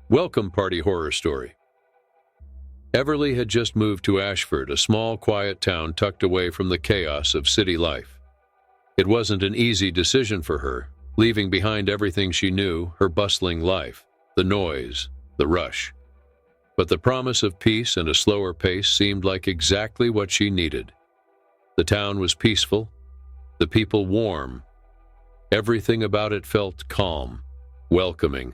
Welcome Party Horror Story. Everly had just moved to Ashford, a small, quiet town tucked away from the chaos of city life. It wasn't an easy decision for her, leaving behind everything she knew, her bustling life, the noise, the rush. But the promise of peace and a slower pace seemed like exactly what she needed. The town was peaceful, the people warm. Everything about it felt calm, welcoming,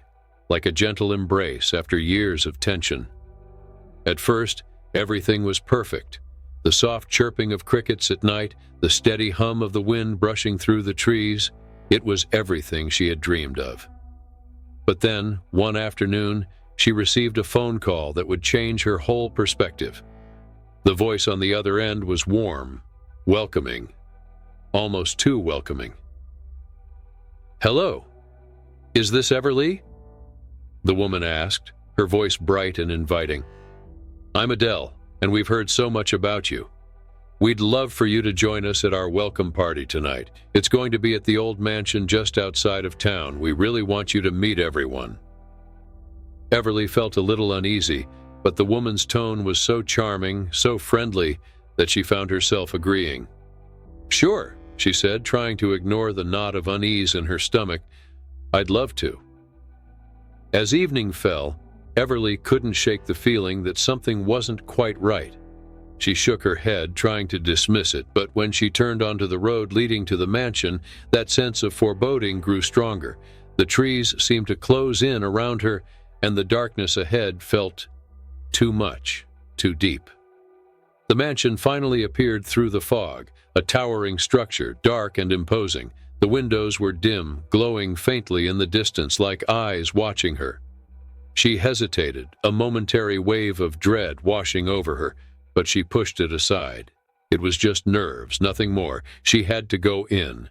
like a gentle embrace after years of tension. At first, everything was perfect. The soft chirping of crickets at night, the steady hum of the wind brushing through the trees, it was everything she had dreamed of. But then, one afternoon, she received a phone call that would change her whole perspective. The voice on the other end was warm, welcoming, almost too welcoming. "Hello, is this Everly?" the woman asked, her voice bright and inviting. "I'm Adele, and we've heard so much about you. We'd love for you to join us at our welcome party tonight. It's going to be at the old mansion just outside of town. We really want you to meet everyone." Everly felt a little uneasy, but the woman's tone was so charming, so friendly, that she found herself agreeing. "Sure," she said, trying to ignore the knot of unease in her stomach. "I'd love to." As evening fell, Everly couldn't shake the feeling that something wasn't quite right. She shook her head, trying to dismiss it, but when she turned onto the road leading to the mansion, that sense of foreboding grew stronger. The trees seemed to close in around her, and the darkness ahead felt too much, too deep. The mansion finally appeared through the fog, a towering structure, dark and imposing. The windows were dim, glowing faintly in the distance like eyes watching her. She hesitated, a momentary wave of dread washing over her, but she pushed it aside. It was just nerves, nothing more. She had to go in.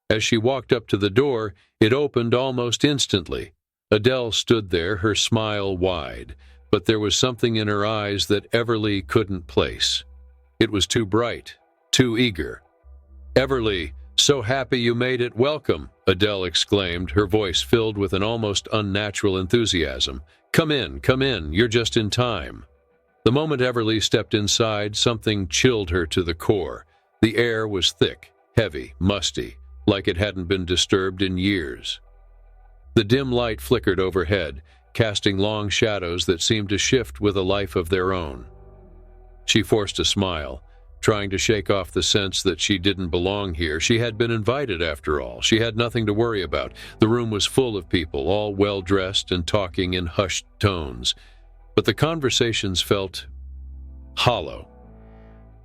As she walked up to the door, it opened almost instantly. Adele stood there, her smile wide, but there was something in her eyes that Everly couldn't place. It was too bright, too eager. "Everly, so happy you made it. Welcome," Adele exclaimed, her voice filled with an almost unnatural enthusiasm. Come in, you're just in time." The moment Everly stepped inside, something chilled her to the core. The air was thick, heavy, musty, like it hadn't been disturbed in years. The dim light flickered overhead, casting long shadows that seemed to shift with a life of their own. She forced a smile, trying to shake off the sense that she didn't belong here. She had been invited, after all. She had nothing to worry about. The room was full of people, all well-dressed and talking in hushed tones. But the conversations felt hollow.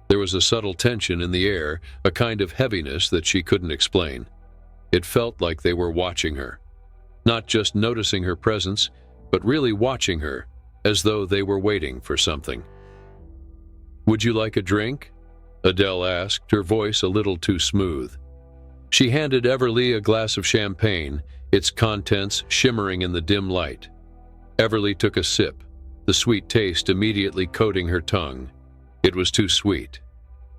There was a subtle tension in the air, a kind of heaviness that she couldn't explain. It felt like they were watching her. Not just noticing her presence, but really watching her, as though they were waiting for something. "Would you like a drink?" Adele asked, her voice a little too smooth. She handed Everly a glass of champagne, its contents shimmering in the dim light. Everly took a sip, the sweet taste immediately coating her tongue. It was too sweet,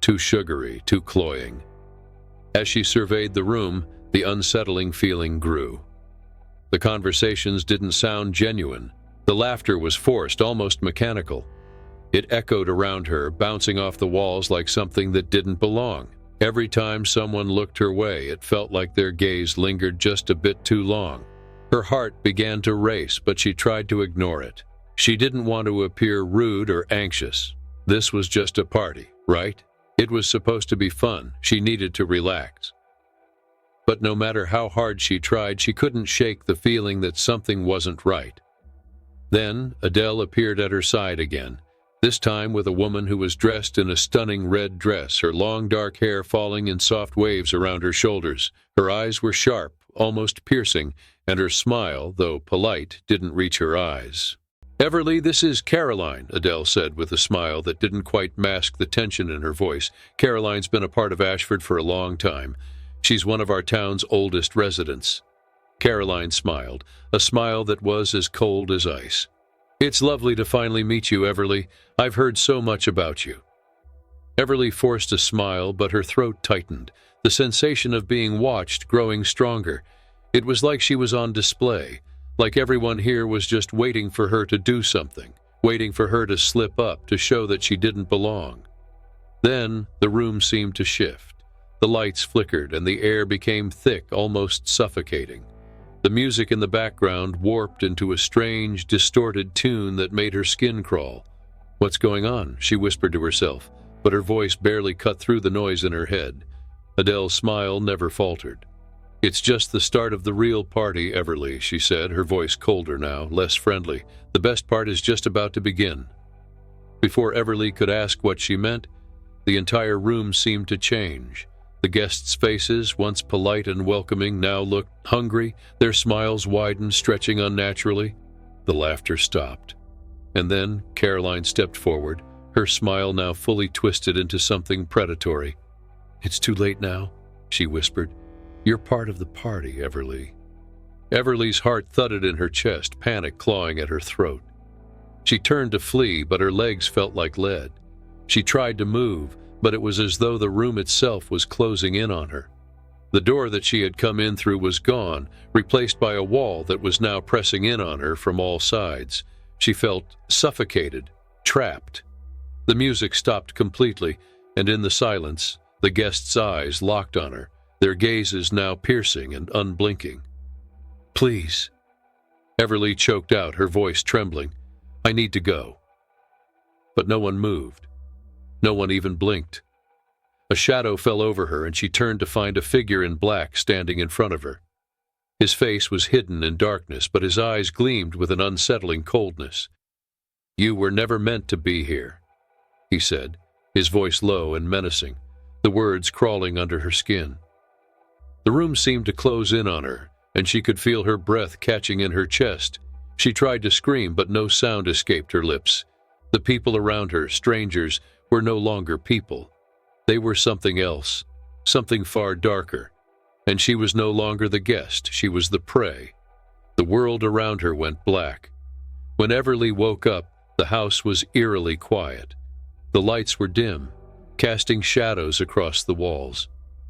too sugary, too cloying. As she surveyed the room, the unsettling feeling grew. The conversations didn't sound genuine. The laughter was forced, almost mechanical. It echoed around her, bouncing off the walls like something that didn't belong. Every time someone looked her way, it felt like their gaze lingered just a bit too long. Her heart began to race, but she tried to ignore it. She didn't want to appear rude or anxious. This was just a party, right? It was supposed to be fun. She needed to relax. But no matter how hard she tried, she couldn't shake the feeling that something wasn't right. Then Adele appeared at her side again, this time with a woman who was dressed in a stunning red dress, her long dark hair falling in soft waves around her shoulders. Her eyes were sharp, almost piercing, and her smile, though polite, didn't reach her eyes. "Everly, this is Caroline," Adele said with a smile that didn't quite mask the tension in her voice. "Caroline's been a part of Ashford for a long time. She's one of our town's oldest residents." Caroline smiled, a smile that was as cold as ice. "It's lovely to finally meet you, Everly. I've heard so much about you." Everly forced a smile, but her throat tightened, the sensation of being watched growing stronger. It was like she was on display, like everyone here was just waiting for her to do something, waiting for her to slip up to show that she didn't belong. Then the room seemed to shift. The lights flickered and the air became thick, almost suffocating. The music in the background warped into a strange, distorted tune that made her skin crawl. "What's going on?" she whispered to herself, but her voice barely cut through the noise in her head. Adele's smile never faltered. "It's just the start of the real party, Everly," she said, her voice colder now, less friendly. "The best part is just about to begin." Before Everly could ask what she meant, the entire room seemed to change. The guests' faces, once polite and welcoming, now looked hungry, their smiles widened, stretching unnaturally. The laughter stopped. And then Caroline stepped forward, her smile now fully twisted into something predatory. "It's too late now," she whispered. "You're part of the party, Everly." Everly's heart thudded in her chest, panic clawing at her throat. She turned to flee, but her legs felt like lead. She tried to move, but it was as though the room itself was closing in on her. The door that she had come in through was gone, replaced by a wall that was now pressing in on her from all sides. She felt suffocated, trapped. The music stopped completely, and in the silence, the guests' eyes locked on her, their gazes now piercing and unblinking. "Please," Everly choked out, her voice trembling. "I need to go." But no one moved. No one even blinked. A shadow fell over her, and she turned to find a figure in black standing in front of her. His face was hidden in darkness, but his eyes gleamed with an unsettling coldness. "You were never meant to be here," he said, his voice low and menacing, the words crawling under her skin. The room seemed to close in on her, and she could feel her breath catching in her chest. She tried to scream, but no sound escaped her lips. The people around her, strangers, were no longer people. They were something else, something far darker. And she was no longer the guest, she was the prey. The world around her went black. When Everly woke up, the house was eerily quiet. The lights were dim, casting shadows across the walls.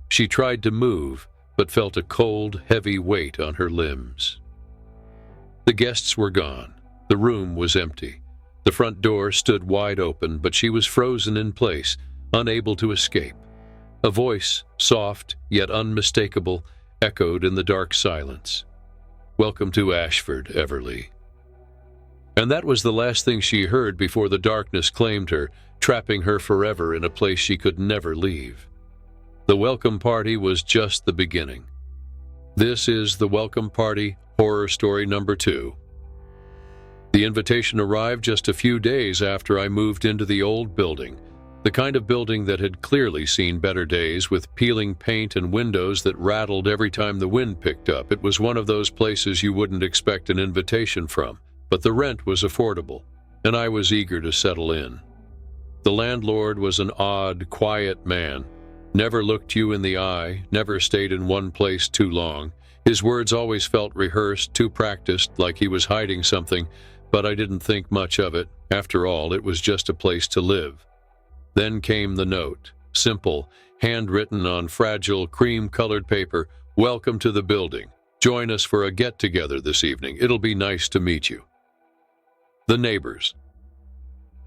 She tried to move, but felt a cold, heavy weight on her limbs. The guests were gone. The room was empty. The front door stood wide open, but she was frozen in place, unable to escape. A voice, soft yet unmistakable, echoed in the dark silence. "Welcome to Ashford, Everly." And that was the last thing she heard before the darkness claimed her, trapping her forever in a place she could never leave. The welcome party was just the beginning. This is the Welcome Party Horror Story number 2. The invitation arrived just a few days after I moved into the old building, the kind of building that had clearly seen better days, with peeling paint and windows that rattled every time the wind picked up. It was one of those places you wouldn't expect an invitation from, but the rent was affordable, and I was eager to settle in. The landlord was an odd, quiet man, never looked you in the eye, never stayed in one place too long. His words always felt rehearsed, too practiced, like he was hiding something, but I didn't think much of it. After all, it was just a place to live. Then came the note, simple, handwritten on fragile, cream-colored paper. "Welcome to the building. Join us for a get-together this evening. It'll be nice to meet you." The neighbors.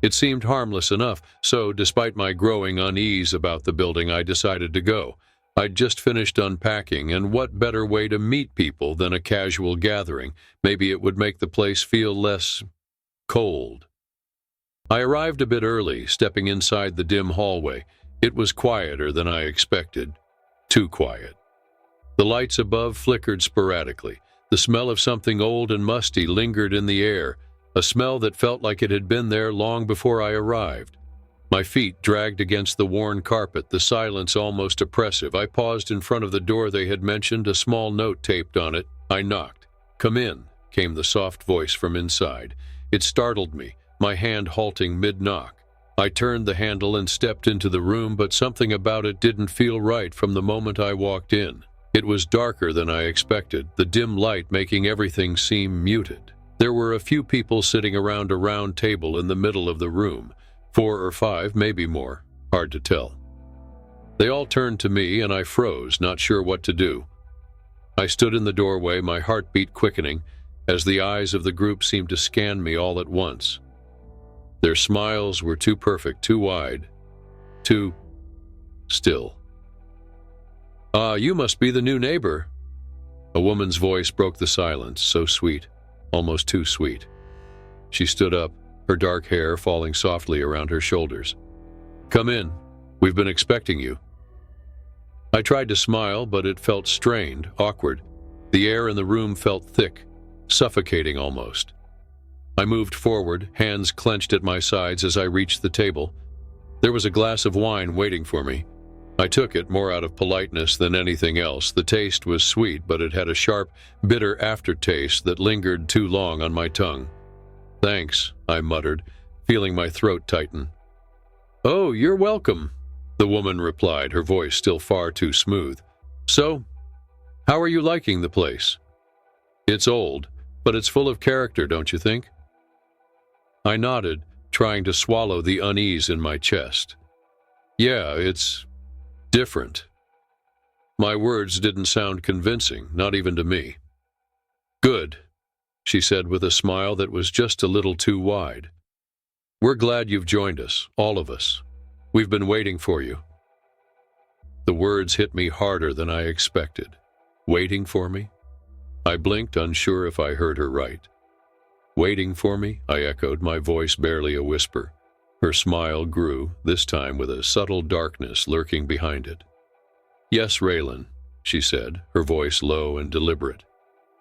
It seemed harmless enough, so despite my growing unease about the building, I decided to go. I'd just finished unpacking, and what better way to meet people than a casual gathering? Maybe it would make the place feel less cold. I arrived a bit early, stepping inside the dim hallway. It was quieter than I expected. Too quiet. The lights above flickered sporadically. The smell of something old and musty lingered in the air, a smell that felt like it had been there long before I arrived. My feet dragged against the worn carpet, the silence almost oppressive. I paused in front of the door they had mentioned, a small note taped on it. I knocked. "Come in," came the soft voice from inside. It startled me, my hand halting mid-knock. I turned the handle and stepped into the room, but something about it didn't feel right from the moment I walked in. It was darker than I expected, the dim light making everything seem muted. There were a few people sitting around a round table in the middle of the room. 4 or 5, maybe more. Hard to tell. They all turned to me, and I froze, not sure what to do. I stood in the doorway, my heartbeat quickening. as the eyes of the group seemed to scan me all at once. Their smiles were too perfect, too wide, too still. "Ah, you must be the new neighbor." A woman's voice broke the silence, so sweet, almost too sweet. She stood up, her dark hair falling softly around her shoulders. "Come in. We've been expecting you." I tried to smile, but it felt strained, awkward. The air in the room felt thick, suffocating almost. I moved forward, hands clenched at my sides as I reached the table. There was a glass of wine waiting for me. I took it more out of politeness than anything else. The taste was sweet, but it had a sharp, bitter aftertaste that lingered too long on my tongue. "Thanks," I muttered, feeling my throat tighten. "Oh, you're welcome," the woman replied, her voice still far too smooth. "So, how are you liking the place?" "It's old, but it's full of character, don't you think?" I nodded, trying to swallow the unease in my chest. "Yeah, it's different." My words didn't sound convincing, not even to me. "Good," she said with a smile that was just a little too wide. "We're glad you've joined us, all of us. We've been waiting for you." The words hit me harder than I expected. Waiting for me? I blinked, unsure if I heard her right. "Waiting for me?" I echoed, my voice barely a whisper. Her smile grew, this time with a subtle darkness lurking behind it. "Yes, Raylan," she said, her voice low and deliberate.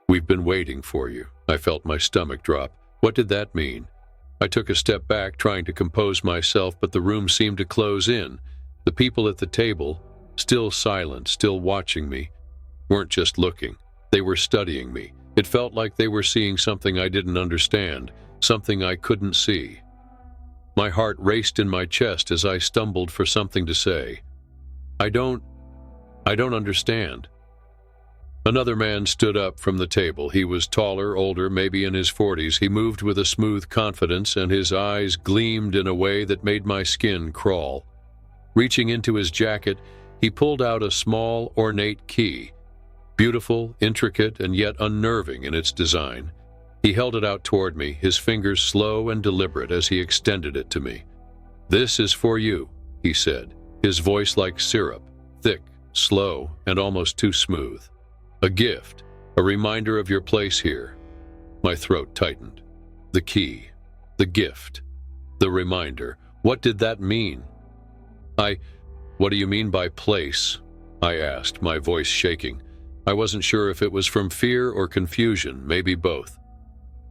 "We've been waiting for you." I felt my stomach drop. What did that mean? I took a step back, trying to compose myself, but the room seemed to close in. The people at the table, still silent, still watching me, weren't just looking. They were studying me. It felt like they were seeing something I didn't understand, something I couldn't see. My heart raced in my chest as I stumbled for something to say. I don't understand." Another man stood up from the table. He was taller, older, maybe in his 40s. He moved with a smooth confidence, and his eyes gleamed in a way that made my skin crawl. Reaching into his jacket, he pulled out a small, ornate key. Beautiful, intricate, and yet unnerving in its design. He held it out toward me, his fingers slow and deliberate as he extended it to me. "This is for you," he said, his voice like syrup, thick, slow, and almost too smooth. "A gift, a reminder of your place here." My throat tightened. The key, the gift, the reminder. What did that mean? What do you mean by place?" I asked, my voice shaking. I wasn't sure if it was from fear or confusion, maybe both.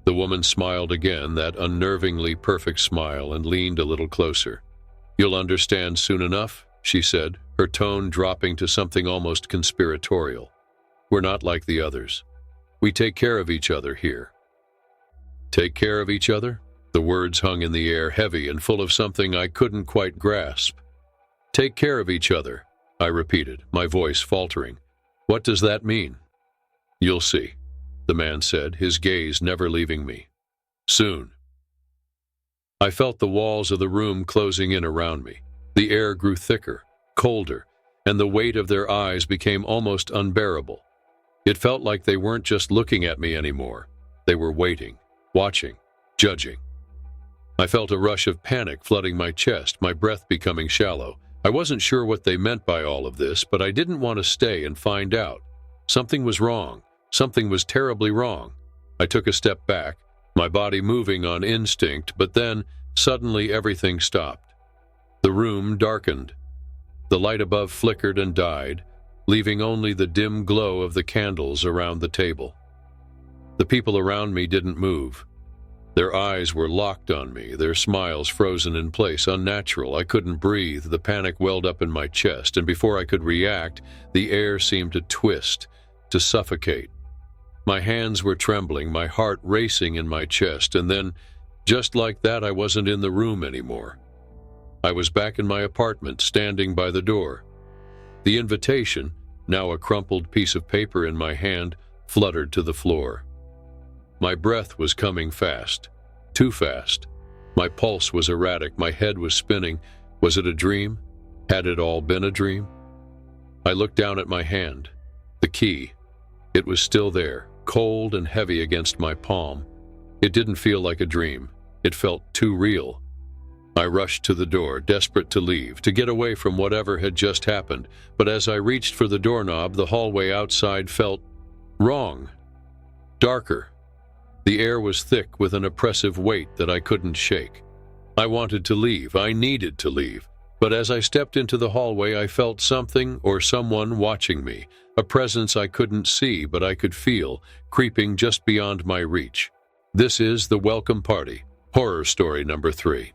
The woman smiled again, that unnervingly perfect smile, and leaned a little closer. "You'll understand soon enough," she said, her tone dropping to something almost conspiratorial. "We're not like the others. We take care of each other here." Take care of each other? The words hung in the air, heavy and full of something I couldn't quite grasp. "Take care of each other," I repeated, my voice faltering. "What does that mean?" "You'll see," the man said, his gaze never leaving me. "Soon." I felt the walls of the room closing in around me. The air grew thicker, colder, and the weight of their eyes became almost unbearable. It felt like they weren't just looking at me anymore. They were waiting, watching, judging. I felt a rush of panic flooding my chest, my breath becoming shallow. I wasn't sure what they meant by all of this, but I didn't want to stay and find out. Something was wrong. Something was terribly wrong. I took a step back, my body moving on instinct, but then, suddenly everything stopped. The room darkened. The light above flickered and died, leaving only the dim glow of the candles around the table. The people around me didn't move. Their eyes were locked on me, their smiles frozen in place, unnatural. I couldn't breathe. The panic welled up in my chest, and before I could react, the air seemed to twist, to suffocate. My hands were trembling, my heart racing in my chest, and then, just like that, I wasn't in the room anymore. I was back in my apartment, standing by the door. The invitation, now a crumpled piece of paper in my hand, fluttered to the floor. My breath was coming fast, too fast. My pulse was erratic, my head was spinning. Was it a dream? Had it all been a dream? I looked down at my hand. The key. It was still there, cold and heavy against my palm. It didn't feel like a dream. It felt too real. I rushed to the door, desperate to leave, to get away from whatever had just happened, but as I reached for the doorknob, the hallway outside felt wrong. Darker. The air was thick with an oppressive weight that I couldn't shake. I wanted to leave. I needed to leave. But as I stepped into the hallway, I felt something or someone watching me, a presence I couldn't see but I could feel, creeping just beyond my reach. This is The Welcome Party, horror story number 3.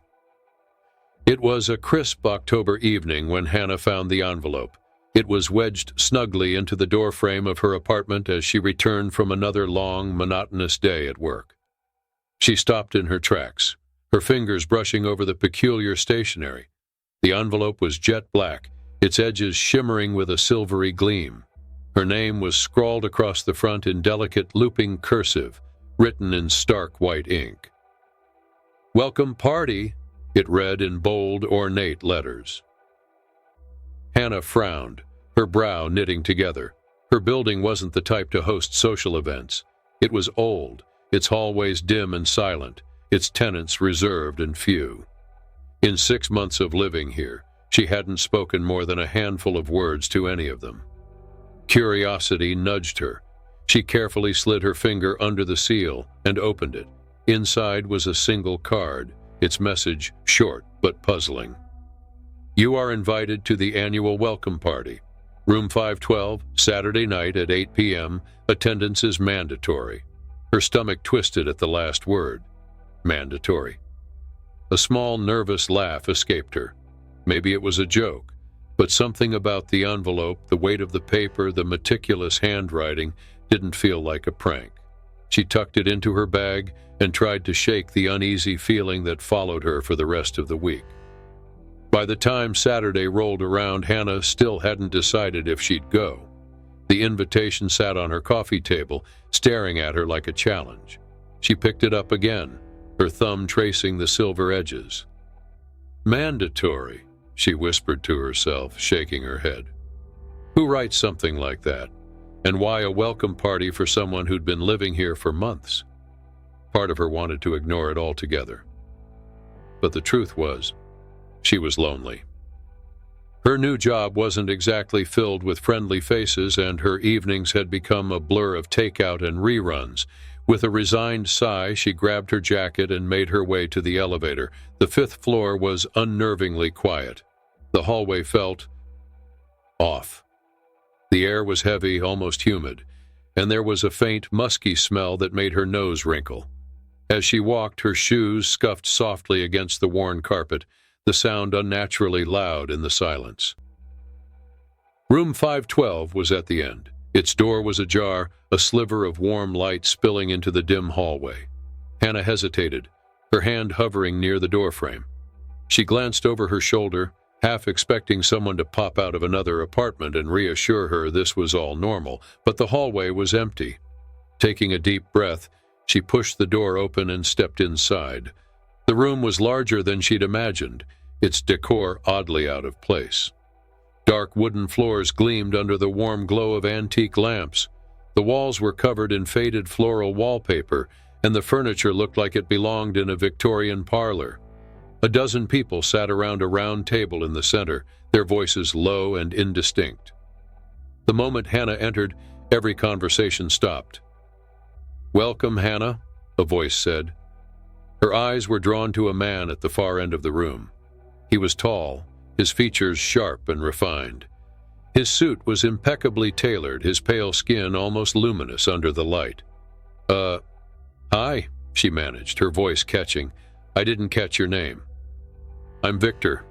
It was a crisp October evening when Hannah found the envelope. It was wedged snugly into the doorframe of her apartment as she returned from another long, monotonous day at work. She stopped in her tracks, her fingers brushing over the peculiar stationery. The envelope was jet black, its edges shimmering with a silvery gleam. Her name was scrawled across the front in delicate looping cursive, written in stark white ink. "Welcome Party," it read in bold, ornate letters. Hannah frowned, her brow knitting together. Her building wasn't the type to host social events. It was old, its hallways dim and silent, its tenants reserved and few. In 6 months of living here, she hadn't spoken more than a handful of words to any of them. Curiosity nudged her. She carefully slid her finger under the seal and opened it. Inside was a single card, its message short but puzzling. "You are invited to the annual welcome party. Room 512, Saturday night at 8 p.m. Attendance is mandatory." Her stomach twisted at the last word. Mandatory. A small, nervous laugh escaped her. Maybe it was a joke, but something about the envelope, the weight of the paper, the meticulous handwriting, didn't feel like a prank. She tucked it into her bag and tried to shake the uneasy feeling that followed her for the rest of the week. By the time Saturday rolled around, Hannah still hadn't decided if she'd go. The invitation sat on her coffee table, staring at her like a challenge. She picked it up again, her thumb tracing the silver edges. "Mandatory," she whispered to herself, shaking her head. Who writes something like that? And why a welcome party for someone who'd been living here for months? Part of her wanted to ignore it altogether. But the truth was, she was lonely. Her new job wasn't exactly filled with friendly faces, and her evenings had become a blur of takeout and reruns. With a resigned sigh, she grabbed her jacket and made her way to the elevator. The 5th floor was unnervingly quiet. The hallway felt off. The air was heavy, almost humid, and there was a faint, musky smell that made her nose wrinkle. As she walked, her shoes scuffed softly against the worn carpet, the sound unnaturally loud in the silence. Room 512 was at the end. Its door was ajar, a sliver of warm light spilling into the dim hallway. Hannah hesitated, her hand hovering near the doorframe. She glanced over her shoulder, half expecting someone to pop out of another apartment and reassure her this was all normal, but the hallway was empty. Taking a deep breath, she pushed the door open and stepped inside. The room was larger than she'd imagined, its decor oddly out of place. Dark wooden floors gleamed under the warm glow of antique lamps. The walls were covered in faded floral wallpaper, and the furniture looked like it belonged in a Victorian parlor. A dozen people sat around a round table in the center, their voices low and indistinct. The moment Hannah entered, every conversation stopped. "Welcome, Hannah," a voice said. Her eyes were drawn to a man at the far end of the room. He was tall, his features sharp and refined. His suit was impeccably tailored, his pale skin almost luminous under the light. Hi," she managed, her voice catching. "I didn't catch your name." "I'm Victor,"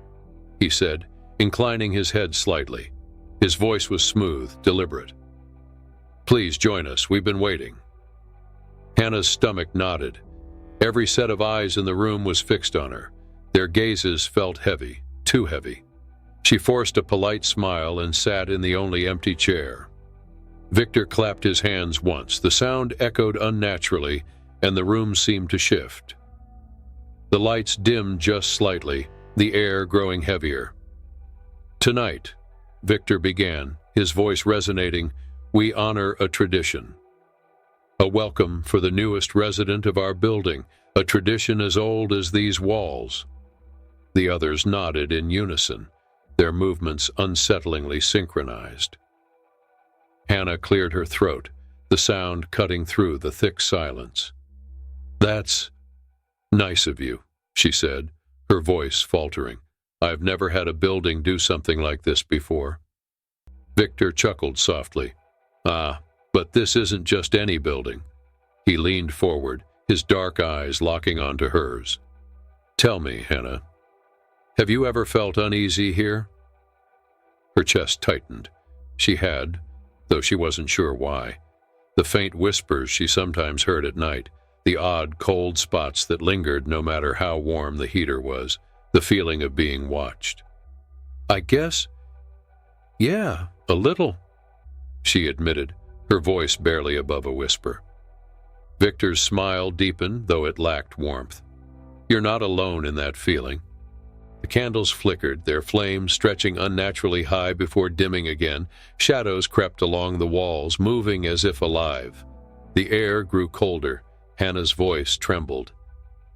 he said, inclining his head slightly. His voice was smooth, deliberate. "Please join us, we've been waiting." Hannah's stomach knotted. Every set of eyes in the room was fixed on her. Their gazes felt heavy, too heavy. She forced a polite smile and sat in the only empty chair. Victor clapped his hands once. The sound echoed unnaturally, and the room seemed to shift. The lights dimmed just slightly, the air growing heavier. "Tonight," Victor began, his voice resonating, "we honor a tradition." A welcome for the newest resident of our building, a tradition as old as these walls. The others nodded in unison, their movements unsettlingly synchronized. Hannah cleared her throat, the sound cutting through the thick silence. "That's nice of you," she said, her voice faltering. "I've never had a building do something like this before." Victor chuckled softly. But this isn't just any building." He leaned forward, his dark eyes locking onto hers. "Tell me, Hannah, have you ever felt uneasy here?" Her chest tightened. She had, though she wasn't sure why. The faint whispers she sometimes heard at night, the odd cold spots that lingered no matter how warm the heater was, the feeling of being watched. "I guess, yeah, a little," she admitted, her voice barely above a whisper. Victor's smile deepened, though it lacked warmth. "You're not alone in that feeling." The candles flickered, their flames stretching unnaturally high before dimming again. Shadows crept along the walls, moving as if alive. The air grew colder. Hannah's voice trembled.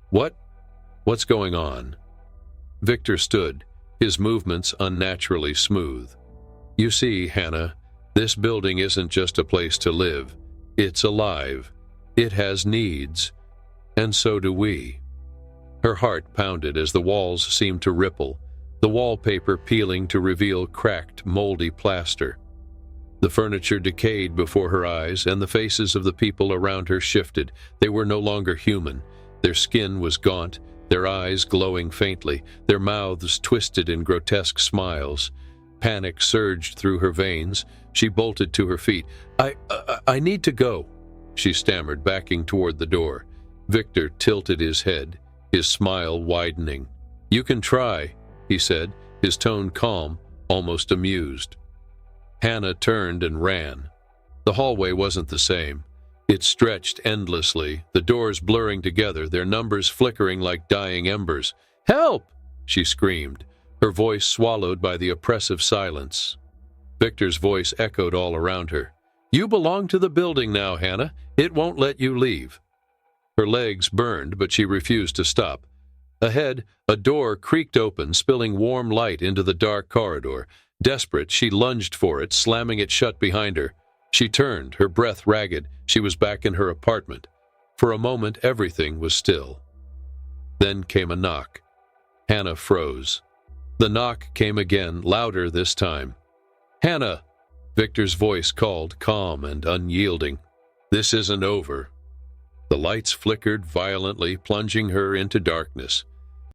What's going on?" Victor stood, his movements unnaturally smooth. "You see, Hannah, this building isn't just a place to live. It's alive. It has needs. And so do we." Her heart pounded as the walls seemed to ripple, the wallpaper peeling to reveal cracked, moldy plaster. The furniture decayed before her eyes, and the faces of the people around her shifted. They were no longer human. Their skin was gaunt, their eyes glowing faintly, their mouths twisted in grotesque smiles. Panic surged through her veins. She bolted to her feet. I need to go," she stammered, backing toward the door. Victor tilted his head, his smile widening. "You can try," he said, his tone calm, almost amused. Hannah turned and ran. The hallway wasn't the same. It stretched endlessly, the doors blurring together, their numbers flickering like dying embers. "Help!" she screamed, her voice swallowed by the oppressive silence. Victor's voice echoed all around her. "You belong to the building now, Hannah. It won't let you leave." Her legs burned, but she refused to stop. Ahead, a door creaked open, spilling warm light into the dark corridor. Desperate, she lunged for it, slamming it shut behind her. She turned, her breath ragged. She was back in her apartment. For a moment, everything was still. Then came a knock. Hannah froze. The knock came again, louder this time. "Hannah!" Victor's voice called, calm and unyielding. "This isn't over." The lights flickered violently, plunging her into darkness.